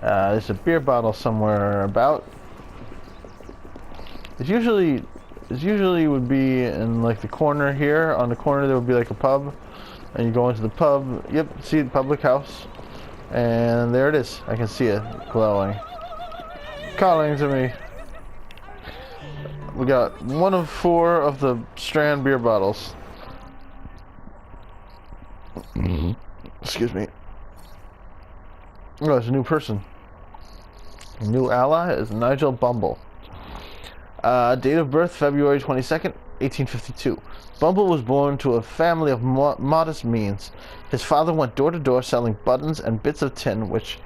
There's a beer bottle somewhere about. It's usually would be in like the corner here. On the corner there would be like a pub, and you go into the pub. Yep, see the public house, and there it is. I can see it glowing, calling to me. We got one of 4 of the Strand beer bottles. Excuse me. Oh, it's a new person. New ally is Nigel Bumble. Date of birth, February 22nd, 1852. Bumble was born to a family of modest means. His father went door to door selling buttons and bits of tin, which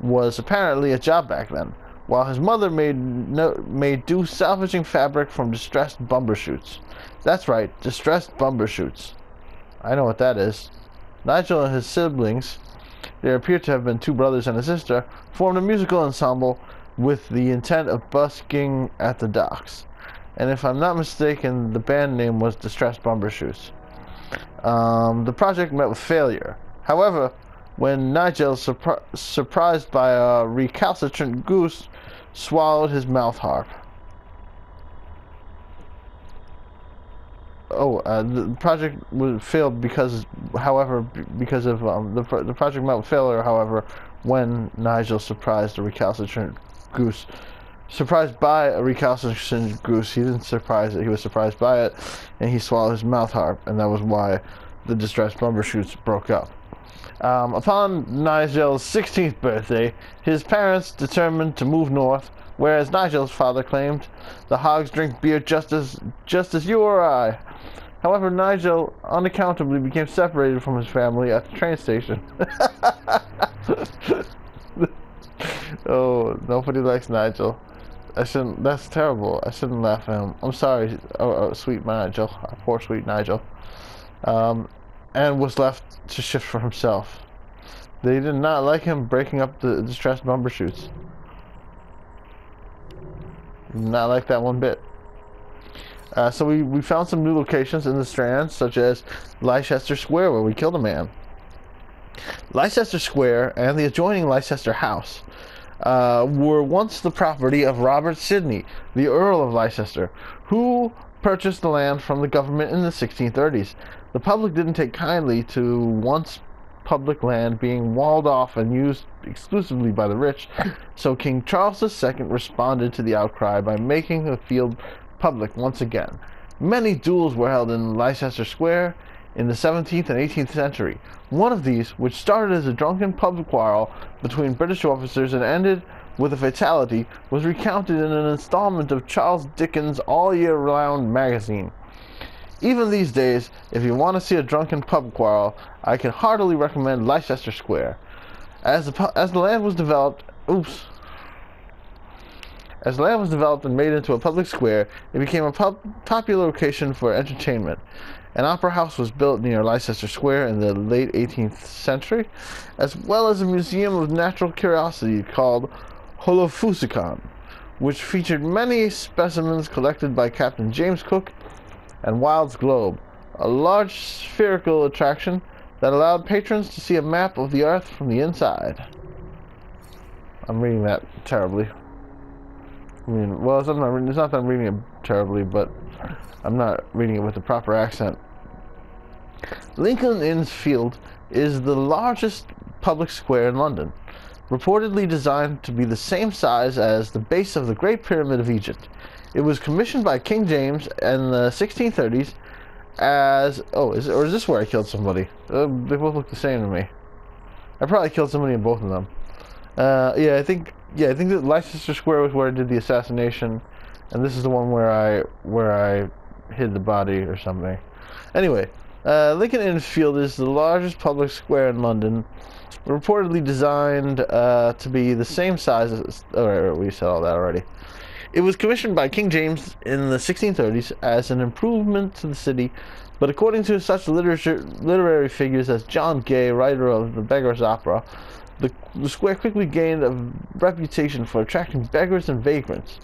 was apparently a job back then, while his mother made do salvaging fabric from distressed bumbershoots. That's right, distressed bumbershoots. I know what that is. Nigel and his siblings, there appear to have been 2 brothers and a sister, formed a musical ensemble with the intent of busking at the docks. And if I'm not mistaken, the band name was Distressed Bumbershoots. The project met with failure. However, when Nigel, surprised by a recalcitrant goose, swallowed his mouth harp. The project failed because, however, because of the project met with failure. However, when Nigel surprised a recalcitrant goose, surprised by a recalcitrant goose, he didn't surprise it. He was surprised by it, and he swallowed his mouth harp, and that was why the Distressed Bumbershoots broke up. Upon Nigel's 16th birthday, his parents determined to move north, whereas Nigel's father claimed, "The hogs drink beer just as you or I." However, Nigel unaccountably became separated from his family at the train station. Oh, nobody likes Nigel. That's terrible. I shouldn't laugh at him. I'm sorry, sweet Nigel. Poor sweet Nigel. And was left to shift for himself. They did not like him breaking up the distressed bumbershoots. Not like that one bit. So we found some new locations in the Strand, such as Leicester Square, where we killed a man. Leicester Square and the adjoining Leicester House were once the property of Robert Sidney, the Earl of Leicester, who purchased the land from the government in the 1630s. The public didn't take kindly to once public land being walled off and used exclusively by the rich, so King Charles II responded to the outcry by making the field public once again. Many duels were held in Leicester Square in the 17th and 18th century. One of these, which started as a drunken pub quarrel between British officers and ended with a fatality, was recounted in an installment of Charles Dickens' All Year Round magazine. Even these days, if you want to see a drunken pub quarrel, I can heartily recommend Leicester Square. As the land was developed, As the land was developed and made into a public square, it became a popular location for entertainment. An opera house was built near Leicester Square in the late 18th century, as well as a museum of natural curiosity called Holofusikon, which featured many specimens collected by Captain James Cook and Wild's Globe, a large spherical attraction that allowed patrons to see a map of the Earth from the inside. I'm reading that terribly. I mean, well, it's not that I'm reading it terribly, but I'm not reading it with the proper accent. Lincoln Inn's Field is the largest public square in London, reportedly designed to be the same size as the base of the Great Pyramid of Egypt. It was commissioned by King James in the 1630s as... is this where I killed somebody? They both look the same to me. I probably killed somebody in both of them. I think that Leicester Square was where I did the assassination, and this is the one where I hid the body or something. Anyway, Lincoln Inn Field is the largest public square in London, reportedly designed to be the same size as... we said all that already. It was commissioned by King James in the 1630s as an improvement to the city, but according to such literary figures as John Gay, writer of The Beggar's Opera, the square quickly gained a reputation for attracting beggars and vagrants.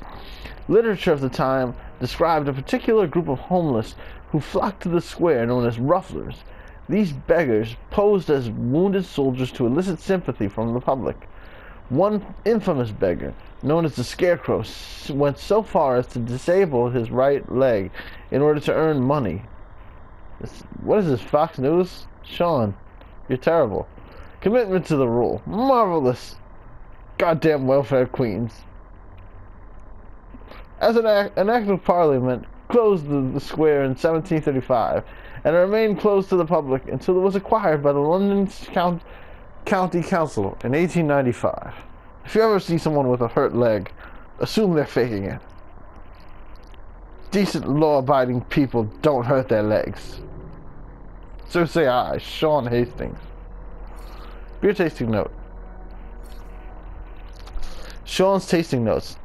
Literature of the time described a particular group of homeless who flocked to the square known as rufflers. These beggars posed as wounded soldiers to elicit sympathy from the public. One infamous beggar, known as the Scarecrow, went so far as to disable his right leg in order to earn money. What is this, Fox News? Sean, you're terrible. Commitment to the rule. Marvelous. Goddamn welfare queens. As an act of parliament closed the square in 1735 and remained closed to the public until it was acquired by the London County Council in 1895. If you ever see someone with a hurt leg, assume they're faking it. Decent, law-abiding people don't hurt their legs. So say I, Sean Hastings. Beer tasting note. Sean's tasting notes.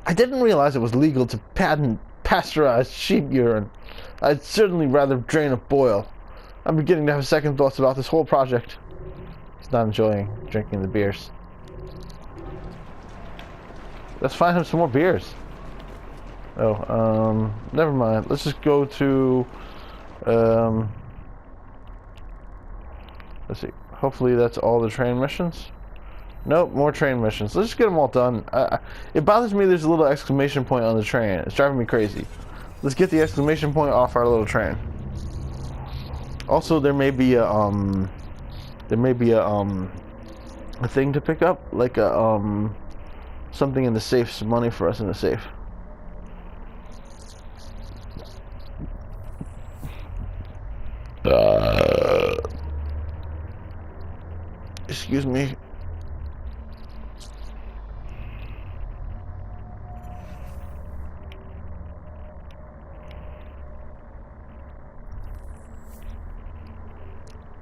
I didn't realize it was legal to patent pasteurized sheep urine. I'd certainly rather drain a boil. I'm beginning to have second thoughts about this whole project. He's not enjoying drinking the beers. Let's find him some more beers. Oh, never mind. Let's just go to, let's see. Hopefully that's all the train missions. Nope, more train missions. Let's just get them all done. It bothers me there's a little exclamation point on the train. It's driving me crazy. Let's get the exclamation point off our little train. Also, there may be a thing to pick up, like a, something in the safe, some money for us in the safe. Excuse me.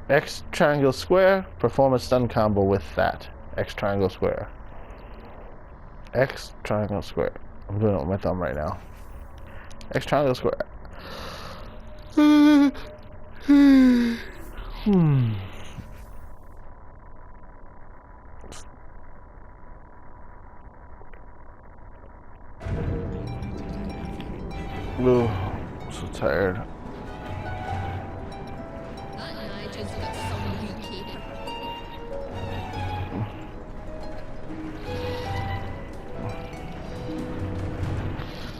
X triangle square, perform a stun combo with that. X triangle square. X triangle square. I'm doing it with my thumb right now. X triangle square. Ooh, I'm so tired.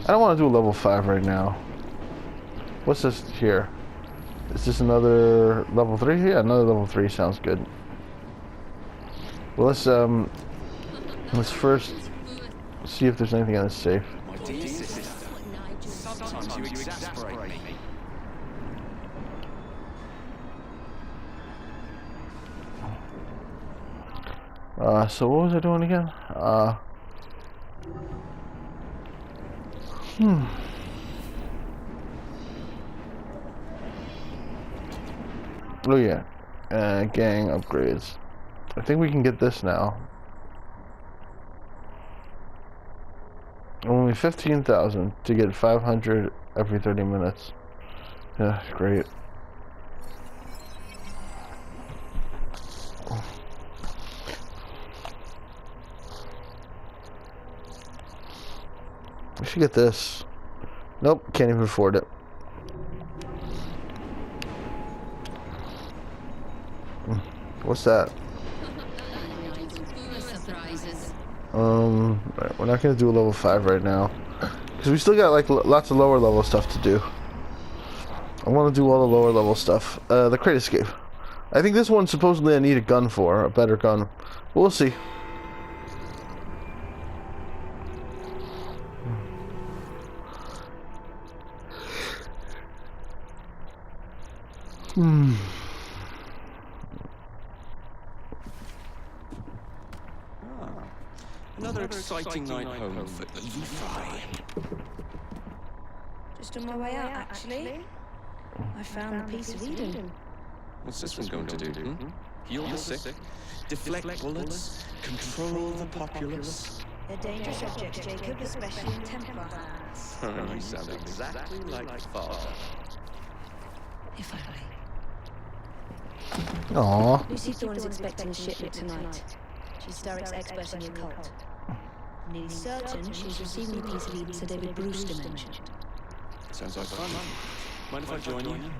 I don't want to do a level 5 right now. What's this here? Is this another level 3? Yeah, another level 3 sounds good. Well, let's first see if there's anything in this safe. My dear sister, sometimes you exasperate me. So what was I doing again? Oh yeah, gang upgrades. I think we can get this now. Only 15,000 to get 500 every 30 minutes. Yeah, great. We should get this. Nope, can't even afford it. What's that? Right, we're not gonna do a level 5 right now because we still got like lots of lower level stuff to do. I want to do all the lower level stuff. The crate escape. I think this one supposedly I need a gun for, a better gun. We'll see. Another exciting night home for Evie Fry. Just on my way out, actually. I found the piece of Eden. What's this one going to do? Heal the sick, deflect bullets, control the populace. They're dangerous objects, Jacob, especially in Templar hands. You sound exactly like Father. If I may. Aww. Lucy Thorne is expecting a shipment tonight. She's Starrick's expert in the occult. I'm nearly certain she's receiving a piece of Eden Sir David Brewster mentioned. Sounds like fun. Mind if I join you?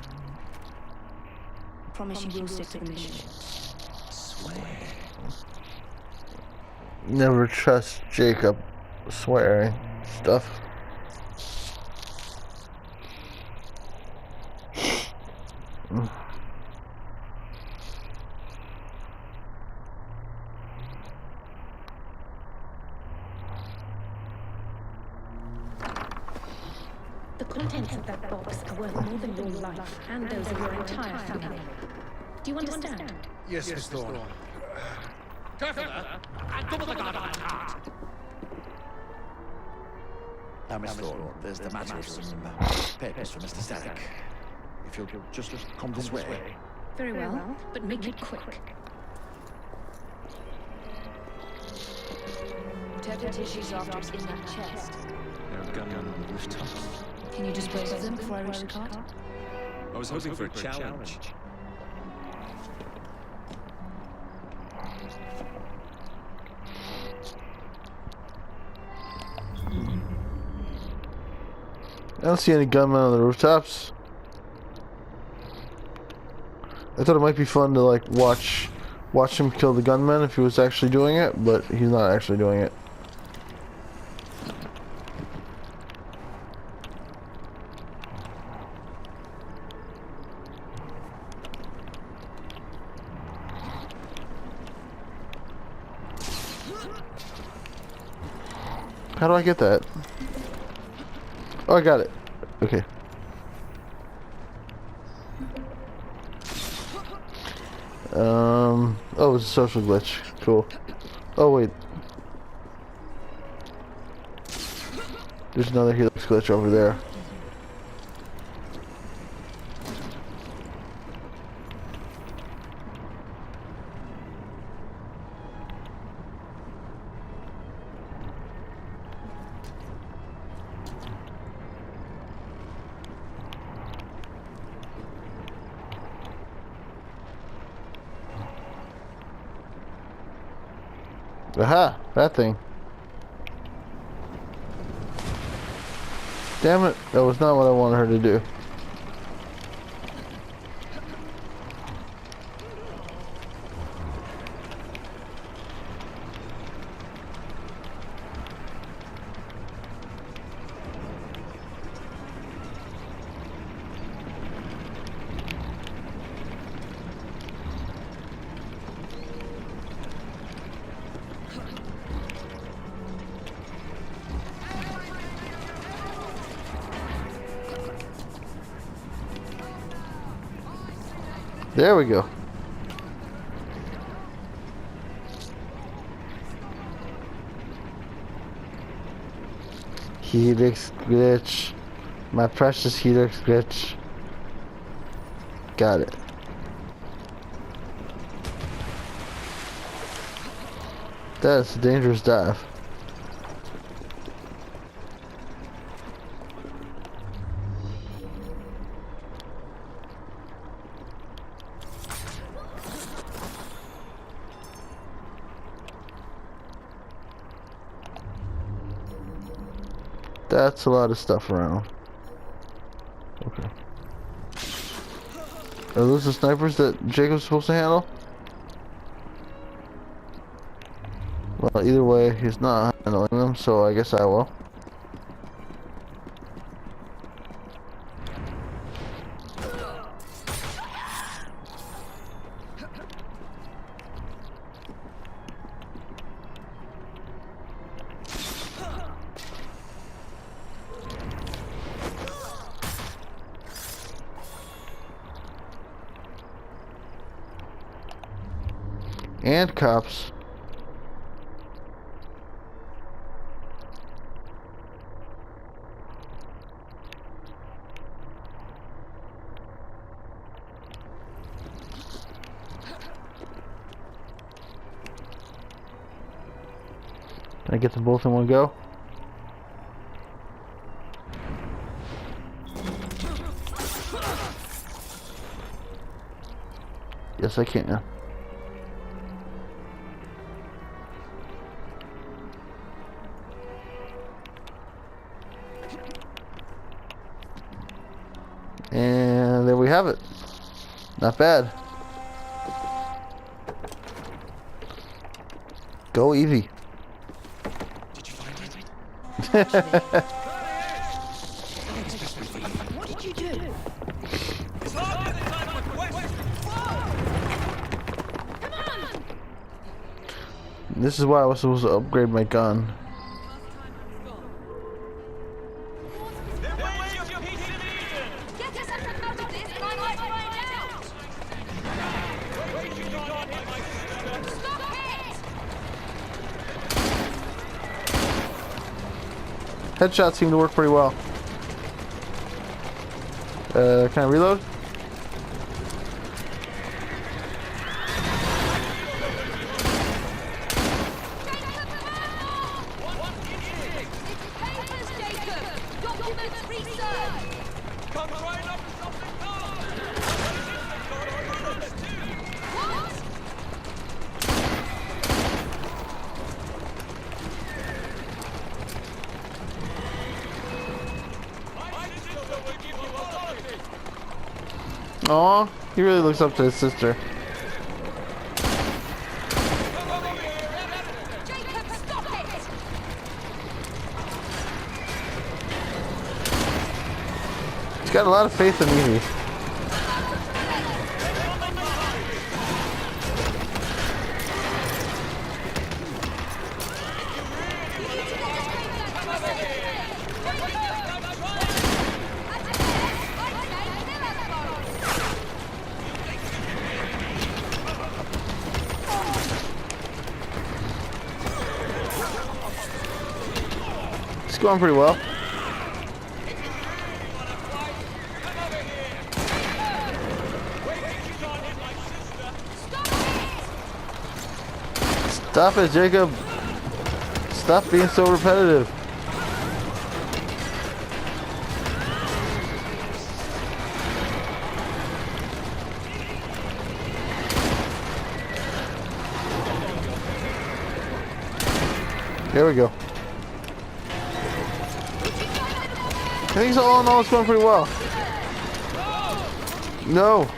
Promise you will stick to the mission. Swear. Never trust Jacob swearing stuff. The contents of that box are worth more than your life and those of your entire family. Do you understand? Yes, Miss Thorne. Now, Miss Thorne, there's the matter of some papers for Mr. Static. If you'll just come this way. Very well, but make it quick. Whatever tissues after is in that chest. There are gunmen on the rooftops. Can you dispose of them before I reach the cart? I was hoping for a challenge. I don't see any gunmen on the rooftops. I thought it might be fun to like watch him kill the gunman if he was actually doing it, but he's not actually doing it. How do I get that? Oh, I got it. Okay. Oh, it's a social glitch. Cool. Oh, wait. There's another helix glitch over there. Aha! That thing. Damn it. That was not what I wanted her to do. There we go. Helix glitch. My precious helix glitch. Got it. That's a dangerous dive. That's a lot of stuff around. Okay. Are those the snipers that Jacob's supposed to handle? Well, either way, he's not handling them, so I guess I will. And cops. Can I get them both in one go? Yes, I can. And there we have it. Not bad. Go Evie. What did you do? This is why I was supposed to upgrade my gun. Get us out of this and I might find out! Stop it! Headshots seem to work pretty well. Can I reload? Papers, Jacob! Documents research! What? Aw, he really looks up to his sister. Jacob, stop it! He's got a lot of faith in Evie. It's going pretty well. Stop it, Jacob. Stop being so repetitive. There we go. I think so, all in all, it's going pretty well. No.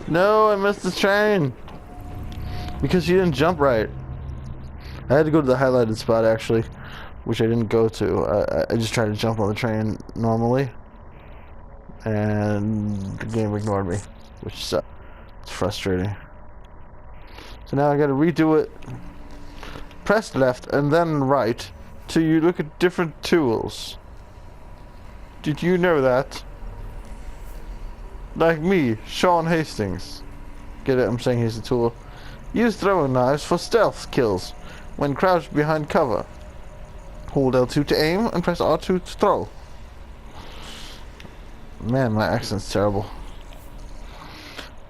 No, I missed the train. Because you didn't jump right. I had to go to the highlighted spot, actually, which I didn't go to. I just tried to jump on the train normally. And the game ignored me, which sucks. It's frustrating. So now I gotta redo it. Press left and then right till you look at different tools. Did you know that? Like me, Sean Hastings. Get it? I'm saying he's a tool. Use throwing knives for stealth kills when crouched behind cover. Hold L2 to aim and press R2 to throw. Man, my accent's terrible.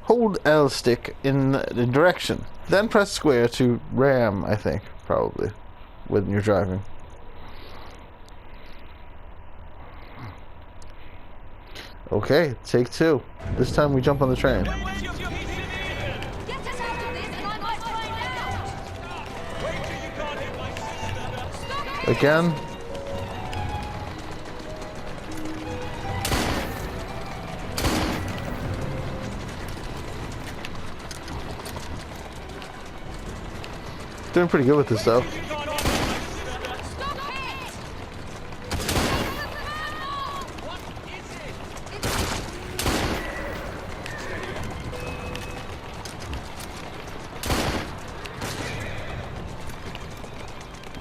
Hold L stick in the direction. Then press square to ram, I think, probably, when you're driving. Okay, take two. This time we jump on the train. Get us out of this and I might find out! Stop it! Again. Doing pretty good with this though.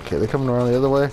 Okay, they're coming around the other way.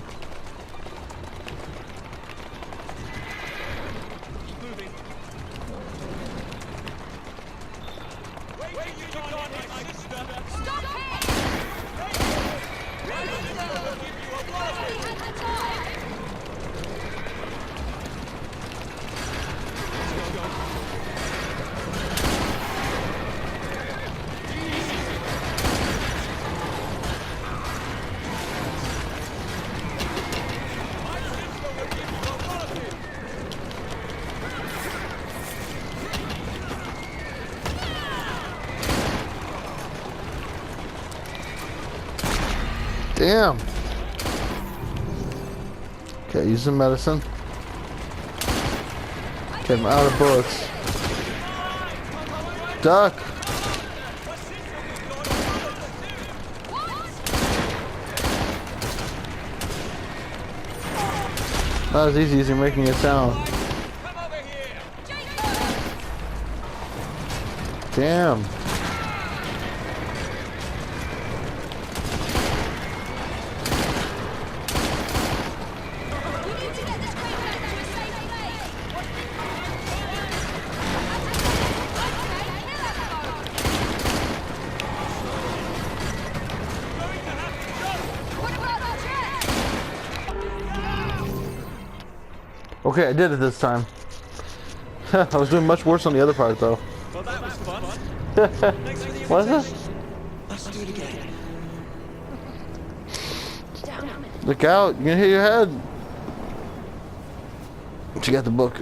Damn. Okay, use some medicine. Okay, I'm out of bullets. Duck. Not as easy as you're making it sound. Damn. Okay, I did it this time. I was doing much worse on the other part, though. Well, that was fun. Thanks for the Was invitation. it? Let's do it again. Look out! You're gonna hit your head. She got the book.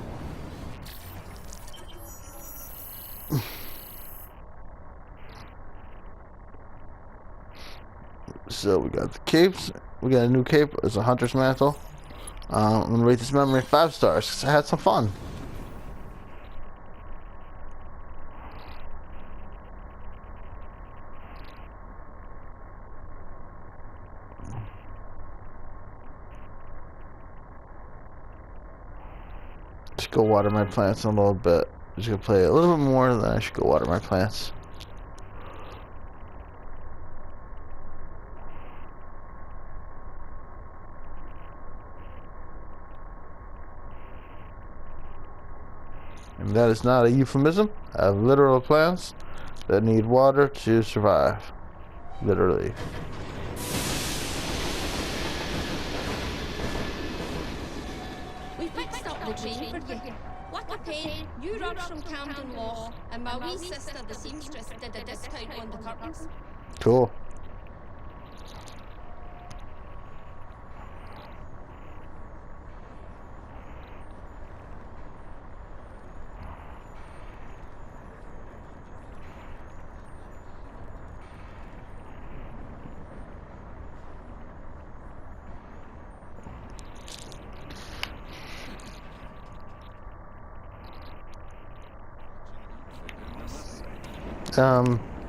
So we got the capes. We got a new cape. It's a hunter's mantle. I'm gonna rate this memory 5 stars because I had some fun. Just go water my plants in a little bit. Just gonna play a little bit more, then I should go water my plants. And that is not a euphemism. I have literal plants that need water to survive. Literally. We fixed up the train for you. What a pain. You rode from Camden Loch, and my wee sister, the seamstress, did a discount on the curtains. Cool.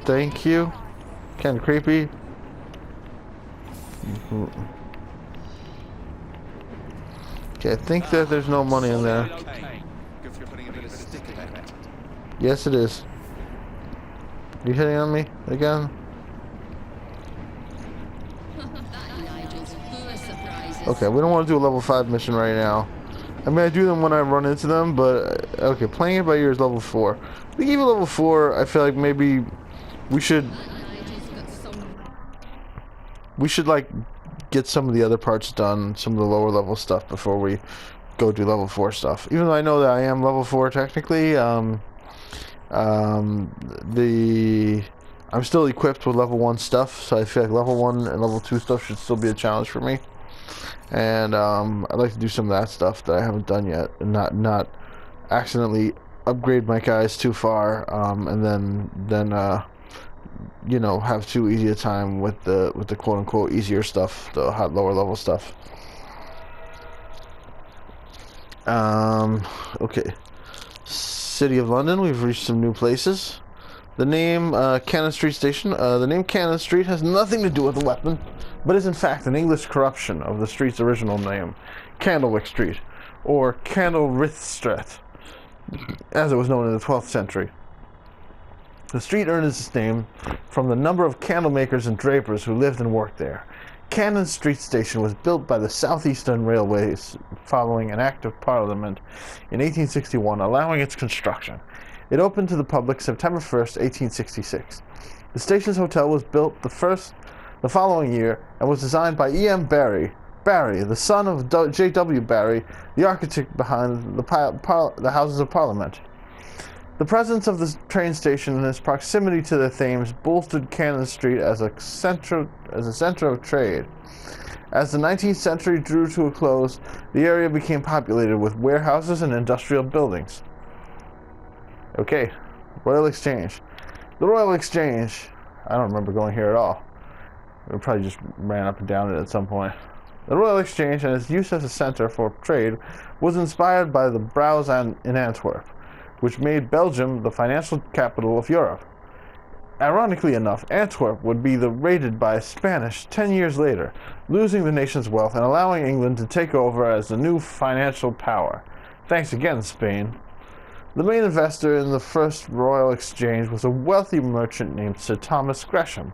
Thank you. Kind of creepy. Okay, I think that there's no money in there. Okay. Good for putting a bit of stick in it. Yes, it is. You hitting on me again? Nigel's full of surprises. Okay, we don't want to do a level 5 mission right now. I mean, I do them when I run into them, but okay, playing it by ear is level 4. We give it level 4. I feel like maybe we should like get some of the other parts done, some of the lower level stuff before we go do level 4 stuff. Even though I know that I am level 4 technically, I'm still equipped with level 1 stuff, so I feel like level 1 and level 2 stuff should still be a challenge for me. And I'd like to do some of that stuff that I haven't done yet, and not accidentally upgrade my guys too far, and then you know, have too easy a time with the quote unquote easier stuff, the lower level stuff. Okay. City of London, we've reached some new places. The name Cannon Street Station. The name Cannon Street has nothing to do with the weapon, but is in fact an English corruption of the street's original name, Candlewick Street, or Candlerith, as it was known in the 12th century. The street earned its name from the number of candle makers and drapers who lived and worked there. Cannon Street Station was built by the Southeastern Railways following an Act of Parliament in 1861 allowing its construction. It opened to the public September 1st, 1866. The station's hotel was built the following year and was designed by E.M. Barry, the son of J.W. Barry, the architect behind the Houses of Parliament. The presence of the train station and its proximity to the Thames bolstered Cannon Street as a center of trade. As the 19th century drew to a close, the area became populated with warehouses and industrial buildings. Okay, Royal Exchange. The Royal Exchange, I don't remember going here at all. It probably just ran up and down it at some point. The Royal Exchange and its use as a center for trade was inspired by the Brouws in Antwerp, which made Belgium the financial capital of Europe. Ironically enough, Antwerp would be raided by Spanish 10 years later, losing the nation's wealth and allowing England to take over as the new financial power. Thanks again, Spain. The main investor in the first Royal Exchange was a wealthy merchant named Sir Thomas Gresham.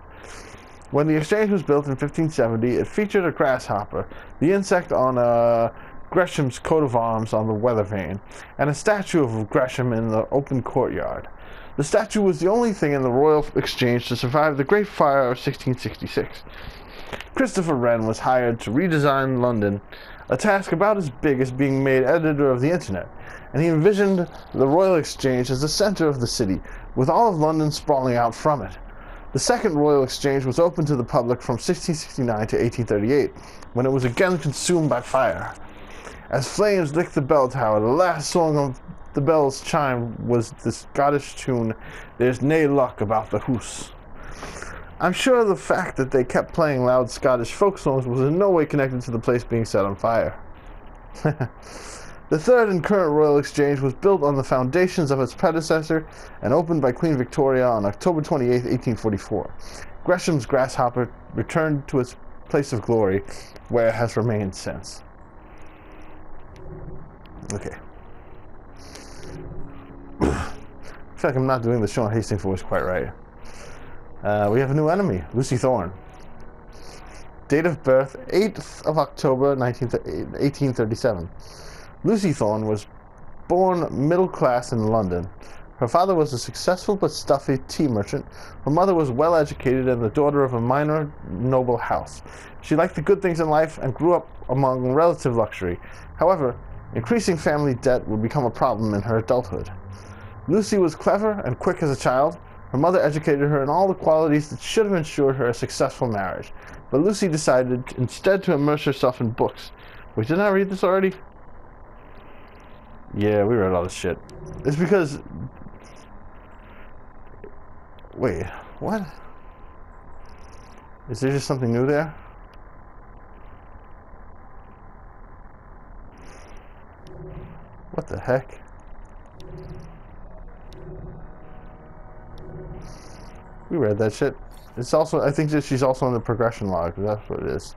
When the exchange was built in 1570, it featured a grasshopper, the insect on Gresham's coat of arms on the weather vane, and a statue of Gresham in the open courtyard. The statue was the only thing in the Royal Exchange to survive the Great Fire of 1666. Christopher Wren was hired to redesign London, a task about as big as being made editor of the Internet, and he envisioned the Royal Exchange as the center of the city, with all of London sprawling out from it. The Second Royal Exchange was open to the public from 1669 to 1838, when it was again consumed by fire. As flames licked the bell tower, the last song of the bell's chime was the Scottish tune, "There's nae luck about the hoose." I'm sure the fact that they kept playing loud Scottish folk songs was in no way connected to the place being set on fire. The third and current Royal Exchange was built on the foundations of its predecessor and opened by Queen Victoria on October 28, 1844. Gresham's grasshopper returned to its place of glory, where it has remained since. Okay. I feel like I'm not doing the Sean Hastings voice quite right. We have a new enemy, Lucy Thorne. Date of birth, 8th of October, 1837. Lucy Thorne was born middle class in London. Her father was a successful but stuffy tea merchant. Her mother was well educated and the daughter of a minor noble house. She liked the good things in life and grew up among relative luxury. However, increasing family debt would become a problem in her adulthood. Lucy was clever and quick as a child. Her mother educated her in all the qualities that should have ensured her a successful marriage. But Lucy decided instead to immerse herself in books. Wait, didn't I read this already? Yeah, we read all this shit. It's because... Wait, what? Is there just something new there? What the heck? We read that shit. It's also, I think that she's also in the progression log. That's what it is.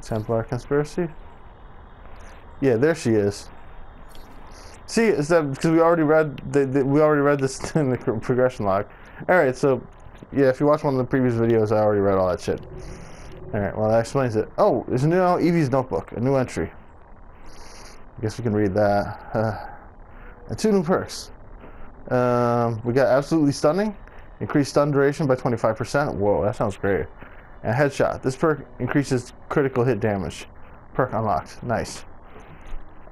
Templar conspiracy? Yeah, there she is. See, is that because we already read this in the progression log. Alright, so yeah, if you watch one of the previous videos, I already read all that shit. Alright, well that explains it. Oh, there's a new Evie's notebook, a new entry. I guess we can read that. And 2 new perks. We got Absolutely Stunning, increased stun duration by 25%. Whoa, that sounds great. And Headshot. This perk increases critical hit damage. Perk unlocked. Nice.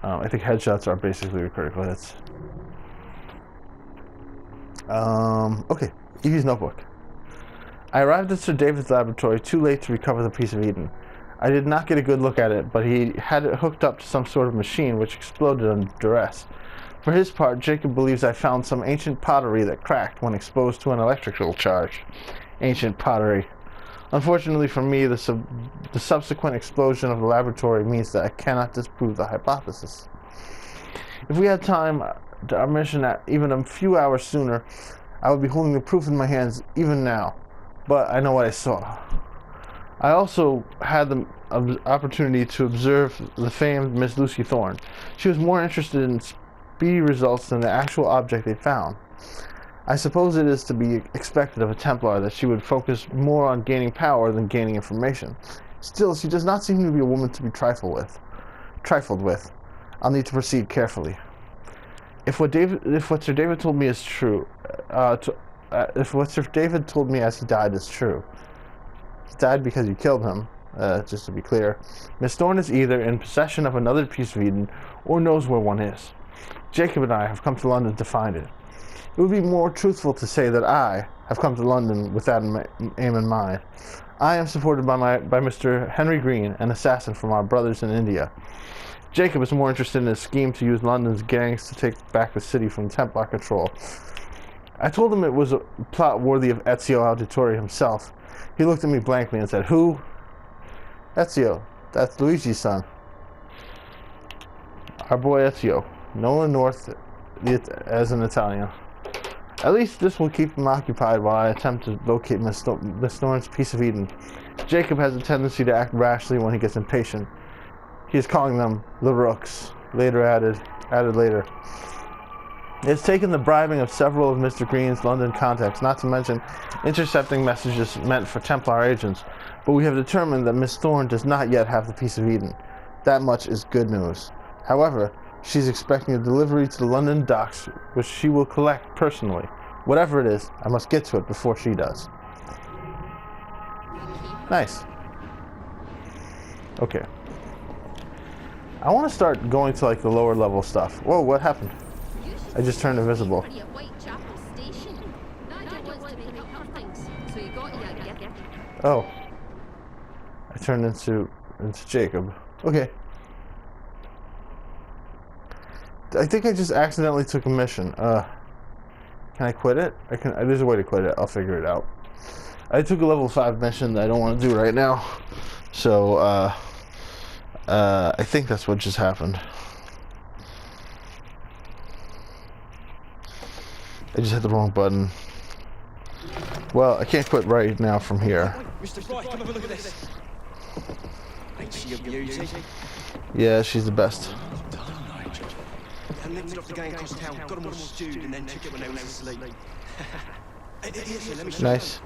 I think headshots are basically critical hits. Okay. Evie's notebook. I arrived at Sir David's laboratory too late to recover the piece of Eden. I did not get a good look at it, but he had it hooked up to some sort of machine which exploded under duress. For his part, Jacob believes I found some ancient pottery that cracked when exposed to an electrical charge. Ancient pottery. Unfortunately for me, the subsequent explosion of the laboratory means that I cannot disprove the hypothesis. If we had time to our mission at even a few hours sooner, I would be holding the proof in my hands even now. But I know what I saw. I also had the opportunity to observe the famed Miss Lucy Thorne. She was more interested in speedy results than the actual object they found. I suppose it is to be expected of a Templar that she would focus more on gaining power than gaining information. Still, she does not seem to be a woman to be trifled with. I'll need to proceed carefully. If what Sir David told me is true, if what Sir David told me as he died is true, he died because you killed him. Just to be clear, Miss Thorne is either in possession of another piece of Eden or knows where one is. Jacob and I have come to London to find it. It would be more truthful to say that I have come to London with that aim in mind. I am supported by Mr. Henry Green, an assassin from our brothers in India. Jacob is more interested in a scheme to use London's gangs to take back the city from Templar control. I told him it was a plot worthy of Ezio Auditore himself. He looked at me blankly and said, "Who?" "Ezio. That's Luigi's son. Our boy Ezio. Nolan North as an Italian. At least this will keep him occupied while I attempt to locate Miss Thorne's piece of Eden. Jacob has a tendency to act rashly when he gets impatient. He is calling them the Rooks." Later added later. It's taken the bribing of several of Mr. Green's London contacts, not to mention intercepting messages meant for Templar agents, but we have determined that Miss Thorne does not yet have the piece of Eden. That much is good news. However, she's expecting a delivery to the London docks, which she will collect personally. Whatever it is, I must get to it before she does. Nice. Okay. I want to start going to like the lower level stuff. Whoa, what happened? I just turned invisible. Oh. I turned into Jacob. Okay. I think I just accidentally took a mission. Can I quit it? There's a way to quit it. I'll figure it out. I took a level 5 mission that I don't want to do right now. So, I think that's what just happened. I just hit the wrong button. Well, I can't quit right now from here. Mr. Fry, come have a look at this. Ain't she a beauty? Yeah, she's the best. I nipped it off the gang across town, got them all stewed, and then took it when they was asleep. Here, let me show Nice.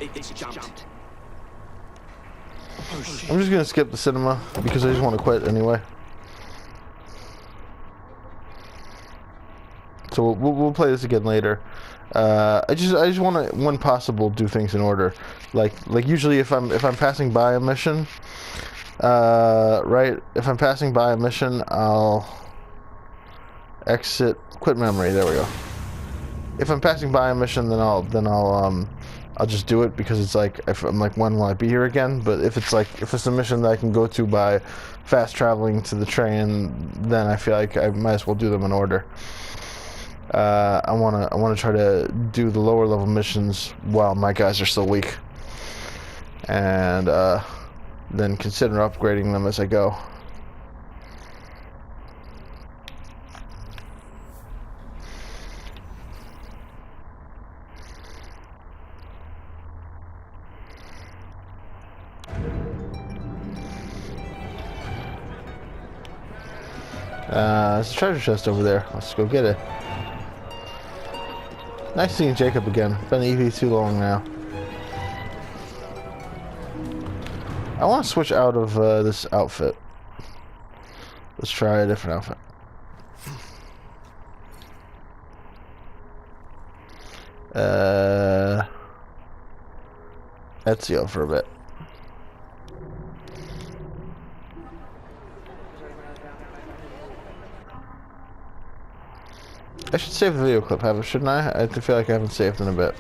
It's jumped. Oh, shit. I'm just gonna skip the cinema because I just want to quit anyway. So we'll play this again later. I just want to, when possible, do things in order. Like usually if I'm passing by a mission, right? If I'm passing by a mission, I'll quit memory. There we go. If I'm passing by a mission, then I'll just do it because it's like if I'm like, when will I be here again? But if it's a mission that I can go to by fast traveling to the train, then I feel like I might as well do them in order. I wanna try to do the lower level missions while my guys are still weak, and then consider upgrading them as I go. There's a treasure chest over there. Let's go get it. Nice seeing Jacob again. Been EV too long now. I want to switch out of this outfit. Let's try a different outfit. Ezio for a bit. I should save the video clip, shouldn't I? I feel like I haven't saved in a bit.